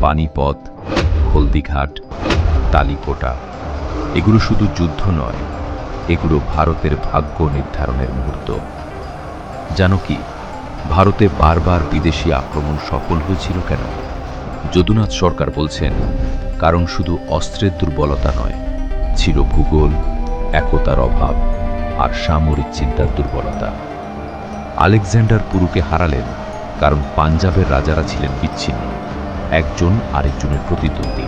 পানিপথ, হলদিঘাট, তালিকোটা, এগুলো শুধু যুদ্ধ নয়, এগুলো ভারতের ভাগ্য নির্ধারণের মুহূর্ত। জানো কি, ভারতে বারবার বিদেশি আক্রমণ সফল হয়েছিল কেন? যদুনাথ সরকার বলছেন, কারণ শুধু অস্ত্রের দুর্বলতা নয়, ছিল ভূগোল, একতার অভাব আর সামরিক চিন্তার দুর্বলতা। আলেকজান্ডার পুরুকে হারালেন কারণ পাঞ্জাবের রাজারা ছিলেন বিচ্ছিন্ন, একজন আরেকজনের প্রতিদ্বন্দ্বী।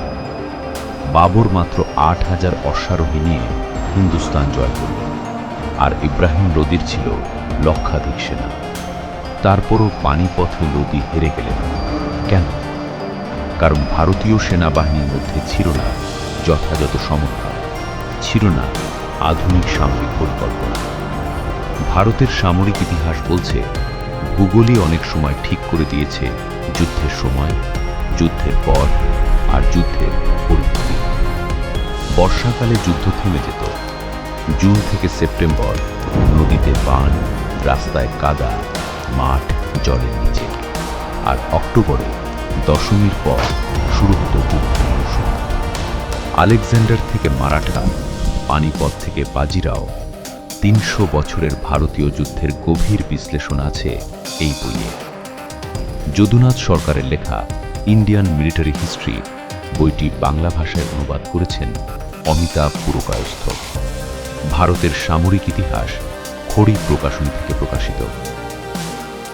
বাবর মাত্র ৮,০০০ অশ্বারোহী নিয়ে হিন্দুস্তান জয় করলেন, আর ইব্রাহিম লোদির ছিল লক্ষাধিক সেনা। তারপরও পানিপথে লোদি হেরে গেলেন। কেন? কারণ ভারতীয় সেনাবাহিনীর মধ্যে ছিল না যথাযথ সমন্বয়, ছিল না আধুনিক সামরিক পরিকল্পনা। ভারতের সামরিক ইতিহাস বলছে, ভূগোলই অনেক সময় ঠিক করে দিয়েছে যুদ্ধের সময়, যুদ্ধের পর আর যুদ্ধের পরিণতি। বর্ষাকালে যুদ্ধ থেমে যেত, জুন থেকে সেপ্টেম্বর নদীতে বান, রাস্তায় কাদা, মাঠ জলের নিচে। আর অক্টোবরে দশমীর পর শুরু হতো যুদ্ধ মৌসুম। আলেকজান্ডার থেকে মারাঠা, পানিপথ থেকে বাজিরাও, ৩০০ বছরের ভারতীয় যুদ্ধের গভীর বিশ্লেষণ আছে এই বইয়ে। যদুনাথ সরকারের লেখা ইন্ডিয়ান মিলিটারি হিস্ট্রি বইটি বাংলা ভাষায় অনুবাদ করেছেন অমিতাভ পুরকায়স্থ। ভারতের সামরিক ইতিহাস খড়ি প্রকাশনী থেকে প্রকাশিত।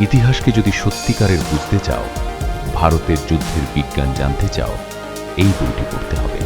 ইতিহাসকে যদি সত্যিকারের বুঝতে চাও, ভারতের যুদ্ধের বিজ্ঞান জানতে চাও, এই বইটি পড়তে হবে।